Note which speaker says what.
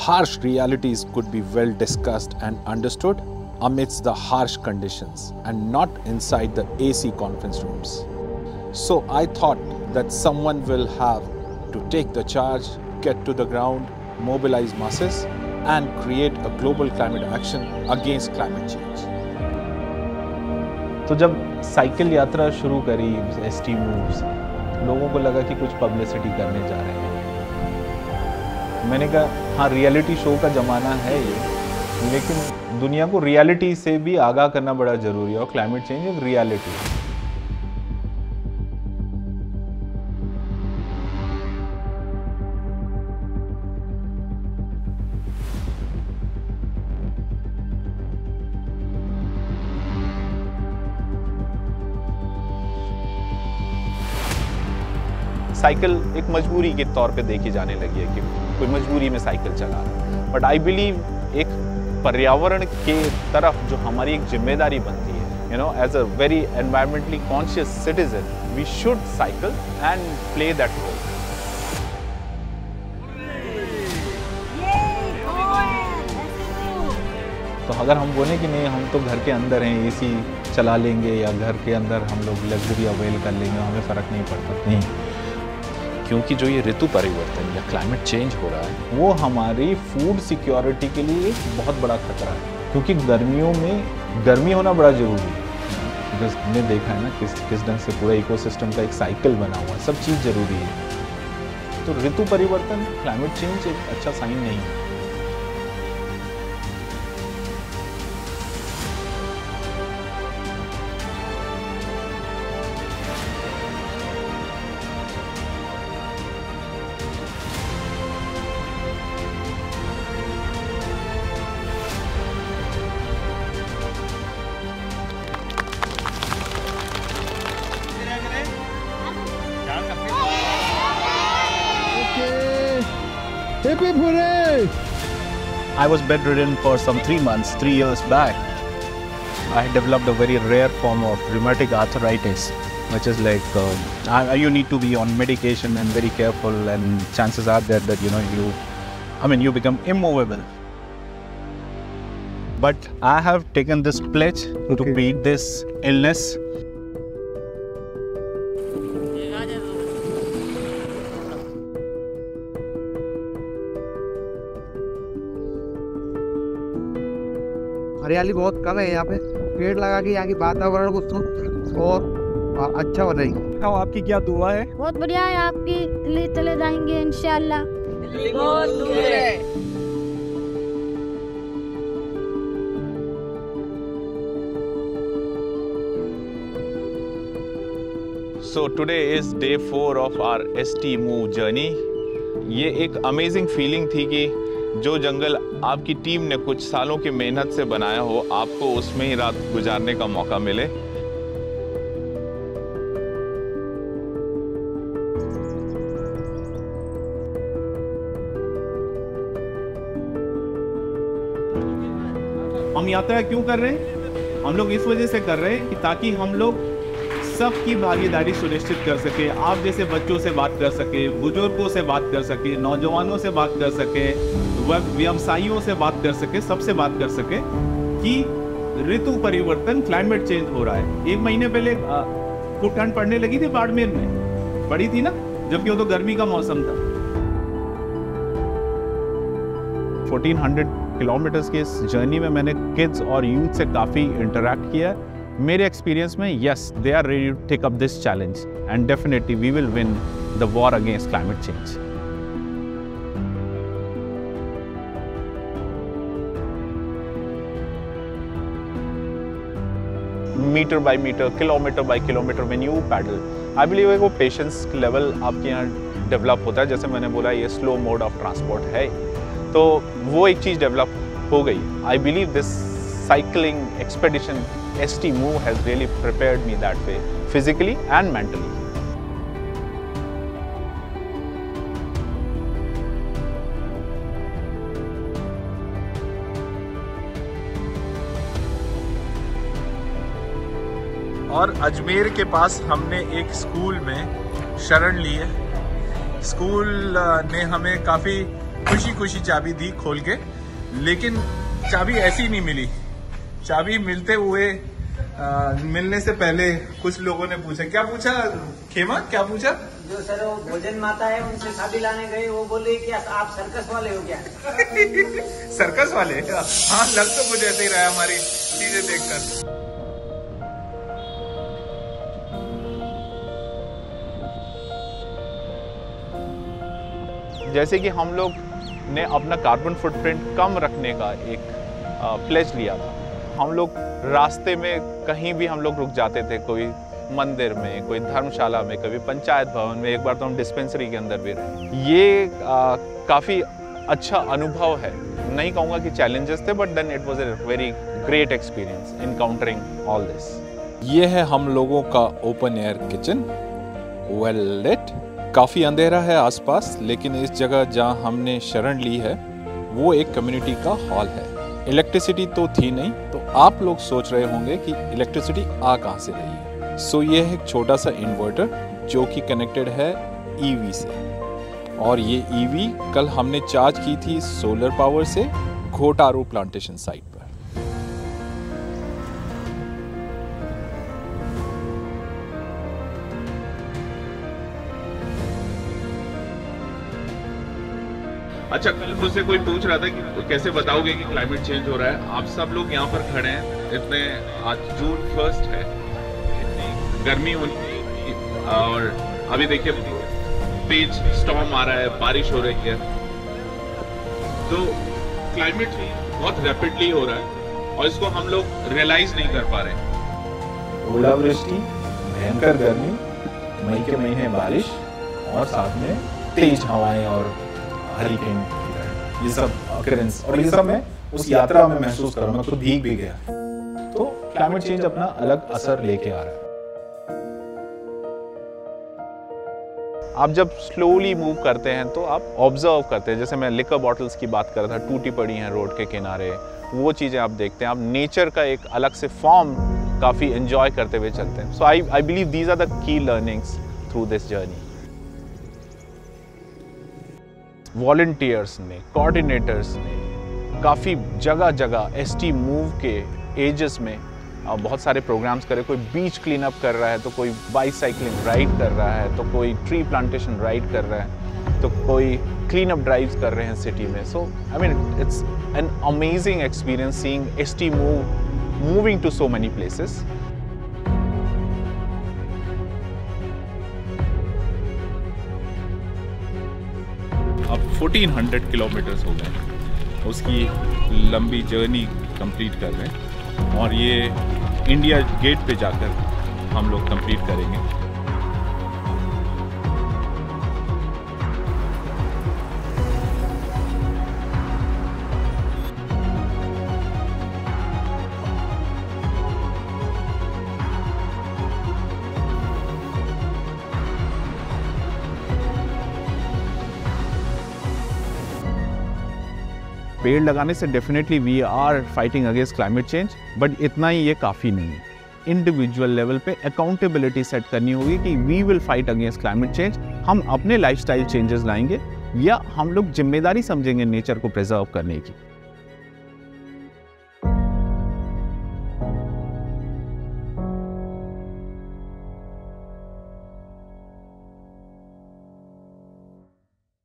Speaker 1: harsh realities could be well discussed and understood amidst the harsh conditions and not inside the AC conference rooms. So I thought that someone will have to take the charge, get to the ground, mobilize masses and create a global climate action against climate change.
Speaker 2: तो जब cycle यात्रा शुरू करी ST Moves, लोगों को लगा कि कुछ पब्लिसिटी करने जा रहे हैं। मैंने कहा हाँ, रियलिटी शो का ज़माना है ये, लेकिन दुनिया को रियलिटी से भी आगाह करना बड़ा ज़रूरी है और क्लाइमेट चेंज एक रियलिटी है। साइकिल एक मजबूरी के तौर पे देखी जाने लगी है कि कोई मजबूरी में साइकिल चला रहा है, बट आई बिलीव एक पर्यावरण के तरफ जो हमारी एक जिम्मेदारी बनती है, as a very environmentally conscious citizen, we should cycle and play that role. तो अगर हम बोले कि नहीं, हम तो घर के अंदर हैं, एसी चला लेंगे या घर के अंदर हम लोग लग्जरी अवेल कर लेंगे, हमें फ़र्क नहीं पड़ता, नहीं, क्योंकि जो ये ऋतु परिवर्तन या क्लाइमेट चेंज हो रहा है वो हमारी फूड सिक्योरिटी के लिए एक बहुत बड़ा खतरा है, क्योंकि गर्मियों में गर्मी होना बड़ा ज़रूरी है। बिकॉज हमने देखा है ना किस ढंग से पूरा इकोसिस्टम का एक साइकिल बना हुआ है, सब चीज़ ज़रूरी है। तो ऋतु परिवर्तन, क्लाइमेट चेंज एक अच्छा साइन नहीं है।
Speaker 3: I was bedridden for some 3 months, 3 years back. I had developed a very rare form of rheumatic arthritis, which is like you need to be on medication and very careful, and chances are that you become immovable. But I have taken this pledge to beat this illness.
Speaker 4: हरियाली बहुत कम है यहाँ पे, पेड़ लगा के यहाँ की वातावरण को शुद्ध और अच्छा बनाएंगे।
Speaker 3: आपकी क्या दुआ है?
Speaker 5: बहुत बढ़िया है, आपकी दिल्ली चले जाएंगे इंशाल्लाह। दिल्ली बहुत दूर है।
Speaker 2: So today is day 4 of our ST Move journey. ये एक अमेजिंग फीलिंग थी कि जो जंगल आपकी टीम ने कुछ सालों की मेहनत से बनाया हो, आपको उसमें ही रात गुजारने का मौका मिले।
Speaker 6: हम यात्रा क्यों कर रहे हैं? हम लोग इस वजह से कर रहे हैं कि ताकि हम लोग सबकी भागीदारी सुनिश्चित कर सके। आप जैसे बच्चों से बात कर सके, बुजुर्गों से बात कर सके, नौजवानों से बात कर सके, व्यवसायियों से बात कर सके, सबसे बात कर सके कि ऋतु परिवर्तन, क्लाइमेट चेंज हो रहा है। 1 महीने पहले खूब ठंड पड़ने लगी थी बाड़मेर में, पड़ी थी ना, जबकि वो तो गर्मी का मौसम था।
Speaker 2: 1400 किलोमीटर्स के इस जर्नी में मैंने किड्स और यूथ से काफ़ी इंटरैक्ट किया। मेरे एक्सपीरियंस में yes, they are ready to take up this challenge and definitely we will win the war against climate change. Metre by metre, kilometre by kilometre when you pedal, I believe वो patience level आपके यहाँ develop होता है। जैसे मैंने बोला, ये slow mode of transport है, तो वो एक चीज़ डेवलप हो गई। I believe this cycling expedition ST Move has really prepared me that way, physically and mentally.
Speaker 1: और अजमेर के पास हमने एक स्कूल में शरण ली है। स्कूल ने हमें काफ़ी खुशी खुशी चाबी दी खोल के, लेकिन चाबी ऐसी नहीं मिली। चाबी मिलते हुए मिलने से पहले कुछ लोगों ने पूछा, क्या पूछा खेमा, क्या पूछा?
Speaker 7: जो सर वो भोजन माता है उनसे शादी लाने गए, वो बोले कि आप सर्कस वाले हो क्या?
Speaker 1: सर्कस वाले? हाँ, लग तो मुझे ऐसे ही रहा है हमारी चीजें देखकर।
Speaker 2: जैसे कि हम लोग ने अपना कार्बन फुटप्रिंट कम रखने का एक प्लेज लिया था। हम लोग रास्ते में कहीं भी हम लोग रुक जाते थे, कोई मंदिर में, कोई धर्मशाला में, कभी पंचायत भवन में, एक बार तो हम डिस्पेंसरी के अंदर भी रहे। ये काफ़ी अच्छा अनुभव है। नहीं कहूँगा कि चैलेंजेस थे, but then it was a very great experience encountering all this.
Speaker 1: ये है हम लोगों का open air kitchen, well lit. काफ़ी अंधेरा है आसपास, लेकिन इस जगह जहाँ हमने शरण ली है वो एक कम्युनिटी का हॉल है। इलेक्ट्रिसिटी तो थी नहीं, तो आप लोग सोच रहे होंगे कि इलेक्ट्रिसिटी आ कहाँ से रही है। सो ये है एक छोटा सा इन्वर्टर जो कि कनेक्टेड है ईवी से, और ये ईवी कल हमने चार्ज की थी सोलर पावर से घोटारू प्लांटेशन साइट पर।
Speaker 6: अच्छा, कल मुझसे कोई पूछ रहा था कि कैसे बताओगे कि क्लाइमेट चेंज हो रहा है। आप सब लोग यहाँ पर खड़े हैं, इतने आज जून 1 है, इतनी गर्मी होनी, और अभी देखिए तेज स्टॉर्म आ रहा है, बारिश हो रही है, तो क्लाइमेट चेंज बहुत रैपिडली हो रहा है और इसको हम लोग रियलाइज नहीं कर पा रहे।
Speaker 2: ओलावृष्टि, भयंकर गर्मी, मई के महीने बारिश, और साथ में तेज हवाएं और हरिकेन, ये सब ऑकरेंस, और ये सब मैं उस यात्रा में महसूस कर रहा हूँ। मैं तो भीग भी गया। तो क्लाइमेट चेंज अपना अलग असर लेके आ रहा है। आप जब स्लोली मूव करते हैं तो आप ऑब्जर्व करते हैं। जैसे मैं लिकर बॉटल्स की बात कर रहा था, टूटी पड़ी हैं रोड के किनारे, वो चीज़ें आप देखते हैं। आप नेचर का एक अलग से फॉर्म काफ़ी एंजॉय करते हुए चलते हैं। So I believe these are the key learnings through this journey. Volunteers ने, कोऑर्डिनेटर्स ने काफ़ी जगह जगह एसटी मूव के एजेस में बहुत सारे प्रोग्राम्स करे। कोई बीच क्लीन अप कर रहा है, तो कोई बाइसाइकिलिंग राइड कर रहा है, तो कोई ट्री प्लांटेशन राइड कर रहा है, तो कोई क्लीन अप ड्राइव्स कर रहे हैं सिटी में। So I mean it's an amazing experience seeing ST moving to so many places.
Speaker 6: अब 1400 किलोमीटर्स हो गए, उसकी लंबी जर्नी कंप्लीट कर रहे हैं, और ये इंडिया गेट पे जाकर हम लोग कंप्लीट करेंगे।
Speaker 3: पेड़ लगाने से definitely we are fighting against climate change, but इतना ही ये काफ़ी नहीं है। इंडिविजुअल लेवल पे अकाउंटेबिलिटी सेट करनी होगी कि we will fight against climate change. हम अपने लाइफस्टाइल चेंजेस लाएंगे या हम लोग जिम्मेदारी समझेंगे नेचर को प्रिजर्व करने की।